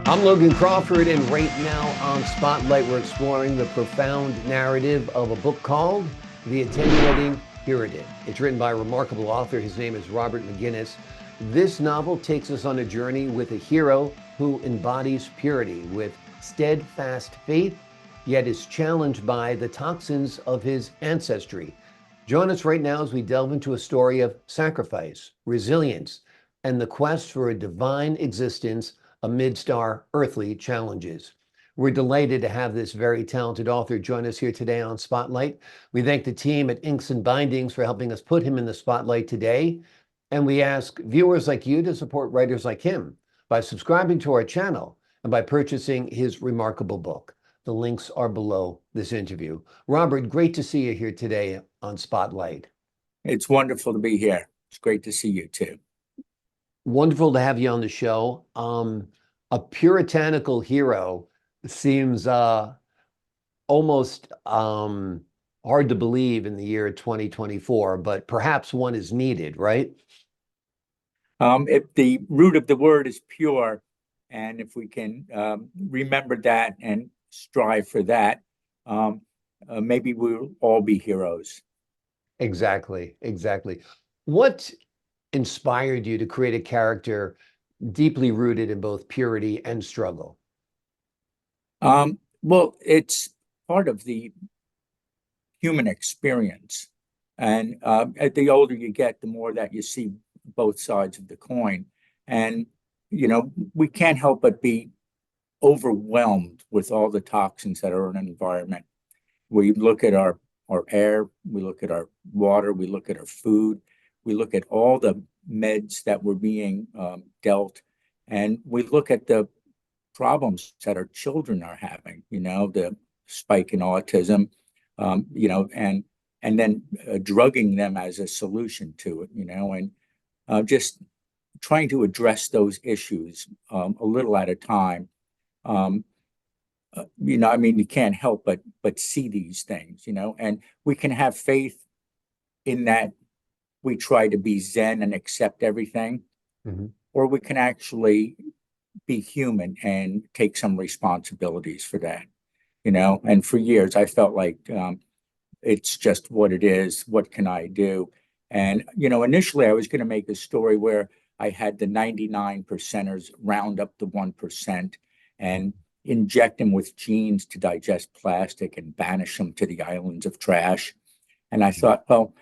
I'm Logan Crawford, and right now on Spotlight, we're exploring the profound narrative of a book called The Attenuating Puritan. It's written by a remarkable author. His name is Robert McGuiness. This novel takes us on a journey with a hero who embodies purity with steadfast faith, yet is challenged by the toxins of his ancestry. Join us right now as we delve into a story of sacrifice, resilience, and the quest for a divine existence amidst our earthly challenges. We're delighted to have this very talented author join us here today on Spotlight. We thank the team at Inks and Bindings for helping us put him in the spotlight today. And we ask viewers like you to support writers like him by subscribing to our channel and by purchasing his remarkable book. The links are below this interview. Robert, great to see you here today on Spotlight. It's wonderful to be here. It's great to see you too. Wonderful to have you on the show. A puritanical hero seems almost hard to believe in the year 2024, but perhaps one is needed, right? If the root of the word is pure, and if we can remember that and strive for that, maybe we'll all be heroes. Exactly. What inspired you to create a character deeply rooted in both purity and struggle? Well, it's part of the human experience. And the older you get, the more that you see both sides of the coin. And, we can't help but be overwhelmed with all the toxins that are in an environment. We look at our air, we look at our water, we look at our food, we look at all the meds that we're being dealt, and we look at the problems that our children are having, the spike in autism, and then drugging them as a solution to it, and just trying to address those issues a little at a time. You can't help but see these things, and we can have faith in that we try to be Zen and accept everything, or we can actually be human and take some responsibilities for that, and for years I felt like it's just what it is. What can I do? And, initially I was going to make a story where I had the 99 percenters round up the 1% and inject them with genes to digest plastic and banish them to the islands of trash. And I thought, well,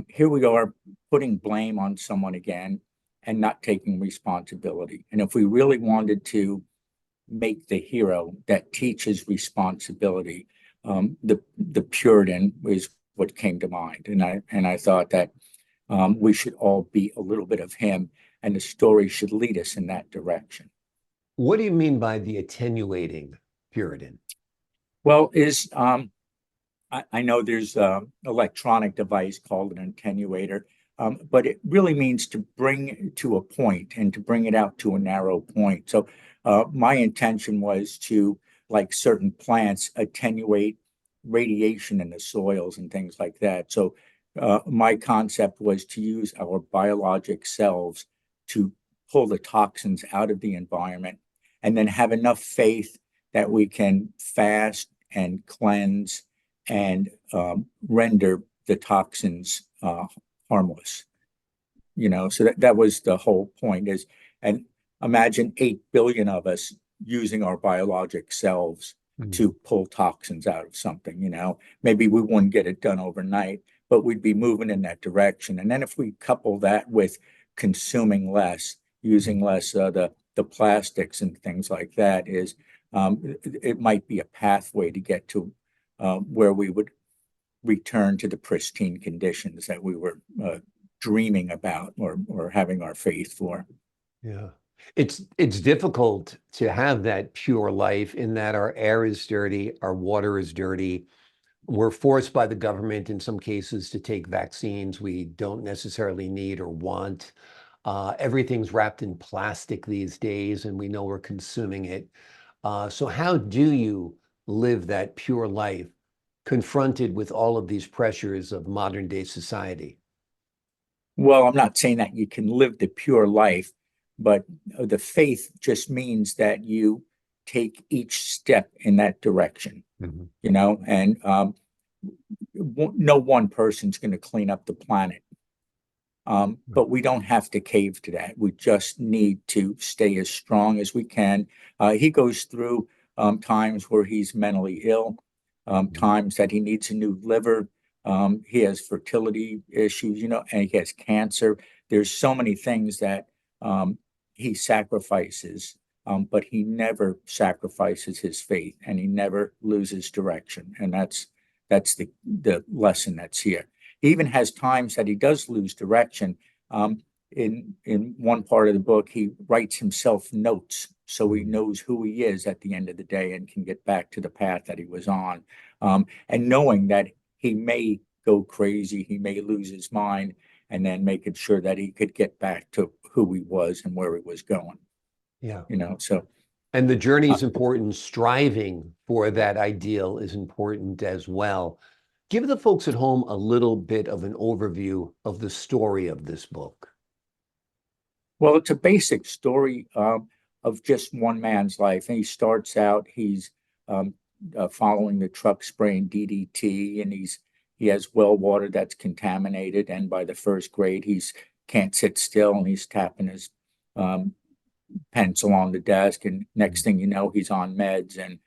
here we are putting blame on someone again and not taking responsibility. And if we really wanted to make the hero that teaches responsibility, the Puritan is what came to mind. And I thought that we should all be a little bit of him, and the story should lead us in that direction. What do you mean by the attenuating Puritan? Well, I know there's an electronic device called an attenuator, but it really means to bring to a point and to bring it out to a narrow point. So my intention was to, like certain plants, attenuate radiation in the soils and things like that. So my concept was to use our biologic selves to pull the toxins out of the environment, and then have enough faith that we can fast and cleanse and render the toxins harmless. So that was the whole point. And imagine 8 billion of us using our biologic selves to pull toxins out of something. Maybe we wouldn't get it done overnight, but we'd be moving in that direction. And then if we couple that with consuming less, using less the plastics and things like that, it might be a pathway to get to where we would return to the pristine conditions that we were dreaming about or having our faith for. Yeah. It's difficult to have that pure life in that our air is dirty, our water is dirty. We're forced by the government in some cases to take vaccines we don't necessarily need or want. Everything's wrapped in plastic these days, and we know we're consuming it. So how do you live that pure life confronted with all of these pressures of modern day society? Well, I'm not saying that you can live the pure life, but the faith just means that you take each step in that direction, and no one person's going to clean up the planet. But we don't have to cave to that. We just need to stay as strong as we can. He goes through times where he's mentally ill, times that he needs a new liver. He has fertility issues, and he has cancer. There's so many things that he sacrifices, but he never sacrifices his faith, and he never loses direction. And that's the lesson that's here. He even has times that he does lose direction. In one part of the book, he writes himself notes so he knows who he is at the end of the day and can get back to the path that he was on. And knowing that he may go crazy, he may lose his mind, and then making sure that he could get back to who he was and where he was going. Yeah. So. And the journey is important. Striving for that ideal is important as well. Give the folks at home a little bit of an overview of the story of this book. Well, it's a basic story of just one man's life. And he starts out, he's following the truck spraying DDT, and he has well water that's contaminated. And by the first grade, he's can't sit still, and he's tapping his pencil on the desk. And next thing you know, he's on meds, and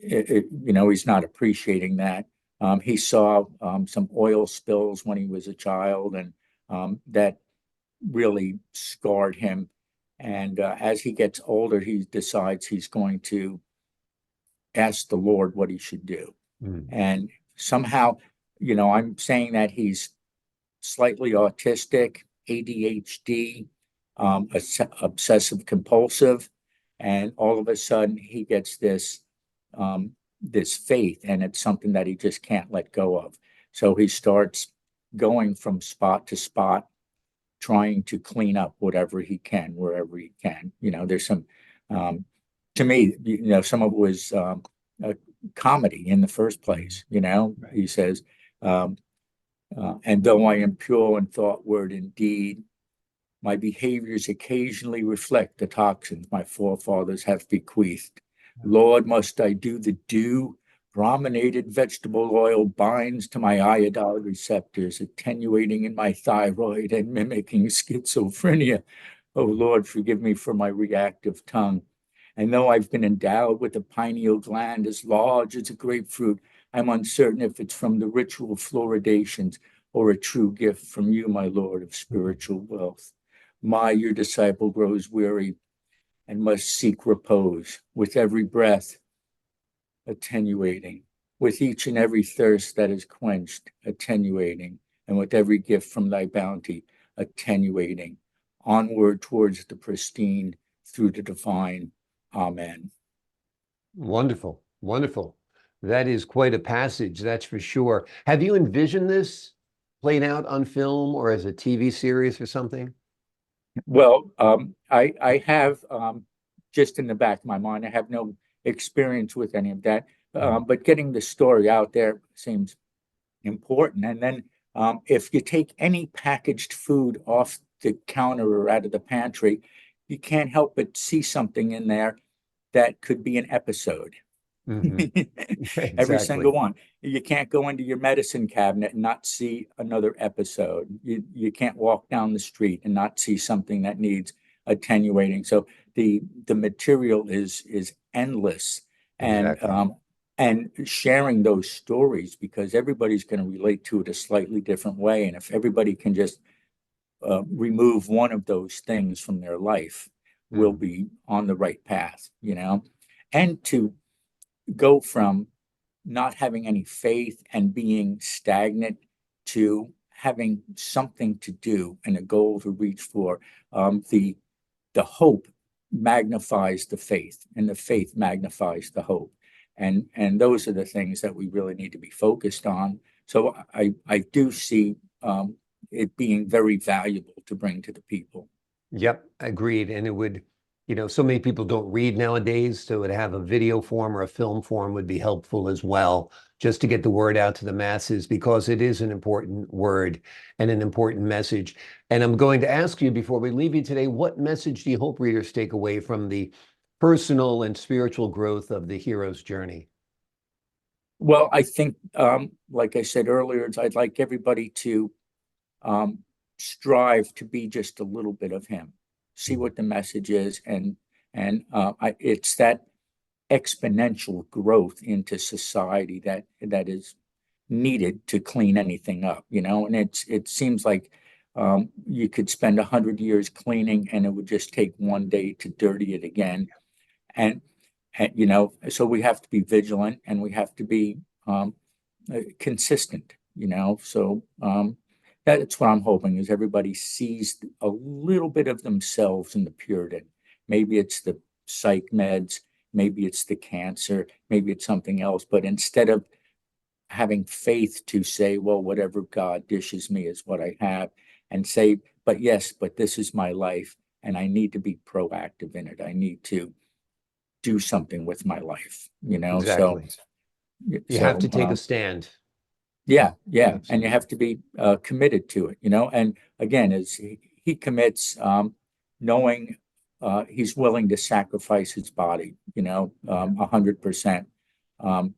he's not appreciating that. He saw some oil spills when he was a child, and that really scarred him. And as he gets older, he decides he's going to ask the Lord what he should do. And somehow, I'm saying that he's slightly autistic, ADHD, obsessive compulsive, and all of a sudden he gets this faith, and it's something that he just can't let go of. So he starts going from spot to spot, trying to clean up whatever he can, wherever he can. There's some, to me, some of it was a comedy in the first place. Right. He says, and though I am pure in thought, word, and deed, my behaviors occasionally reflect the toxins my forefathers have bequeathed. Lord, must I do the due? Brominated vegetable oil binds to my iodide receptors, attenuating in my thyroid and mimicking schizophrenia. Oh, Lord, forgive me for my reactive tongue. And though I've been endowed with a pineal gland as large as a grapefruit, I'm uncertain if it's from the ritual fluoridations or a true gift from you, my Lord of spiritual wealth. Your disciple grows weary and must seek repose with every breath, attenuating, with each and every thirst that is quenched, attenuating, and with every gift from thy bounty, attenuating, onward towards the pristine, through the divine. Amen. Wonderful, wonderful. That is quite a passage, that's for sure. Have you envisioned this played out on film or as a TV series or something? Well, I have, just in the back of my mind, I have no experience with any of that, but getting the story out there seems important. And then if you take any packaged food off the counter or out of the pantry, you can't help but see something in there that could be an episode. Exactly. Every single one. You can't go into your medicine cabinet and not see another episode. You can't walk down the street and not see something that needs attenuating. So the material is endless, and Exactly. And sharing those stories, because everybody's going to relate to it a slightly different way. And if everybody can just remove one of those things from their life, we'll be on the right path, and to go from not having any faith and being stagnant to having something to do and a goal to reach for. The hope magnifies the faith, and the faith magnifies the hope. And those are the things that we really need to be focused on. So I do see it being very valuable to bring to the people. Yep, agreed. And it would, You know, so many people don't read nowadays, so to have a video form or a film form would be helpful as well, just to get the word out to the masses, because it is an important word and an important message. And I'm going to ask you before we leave you today, what message do you hope readers take away from the personal and spiritual growth of the hero's journey? Well, I think, like I said earlier, I'd like everybody to um, strive to be just a little bit of him, see Mhm. what the message is, it's that exponential growth into society that is needed to clean anything up, you know. And it seems like you could spend 100 years cleaning, and it would just take one day to dirty it again. And, you know, so we have to be vigilant, and we have to be consistent, you know. So that's what I'm hoping, is everybody sees a little bit of themselves in the Puritan. Maybe it's the psych meds, maybe it's the cancer, maybe it's something else. But instead of having faith to say, well, whatever God dishes me is what I have, and say, but yes, but this is my life, and I need to be proactive in it. I need to do something with my life, you know. So, Exactly. You have so to take a stand. yeah, yeah, and you Absolutely. have to be committed to it, you know. And again, as he commits, knowing he's willing to sacrifice his body, you know, 100%. Um,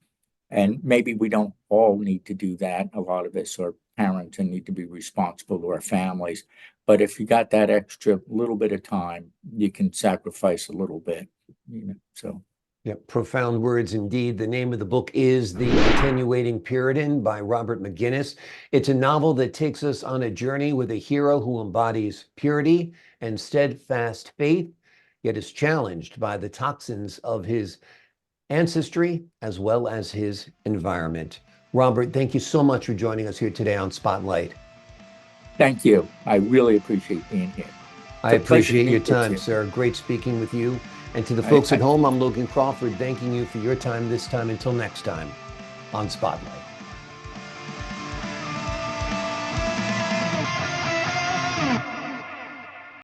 and maybe we don't all need to do that. A lot of us are parents and need to be responsible to our families. But if you got that extra little bit of time, you can sacrifice a little bit, you know. So Yeah, profound words indeed. The name of the book is The Attenuating Puritan by Robert McGuiness. It's a novel that takes us on a journey with a hero who embodies purity and steadfast faith, yet is challenged by the toxins of his ancestry as well as his environment. Robert, thank you so much for joining us here today on Spotlight. thank you. I really appreciate being here. I It's a pleasure to appreciate your meet with time, you. sir. Great speaking with you. And to the I, folks at I home, I'm Logan Crawford, thanking you for your time this time. Until next time on Spotlight.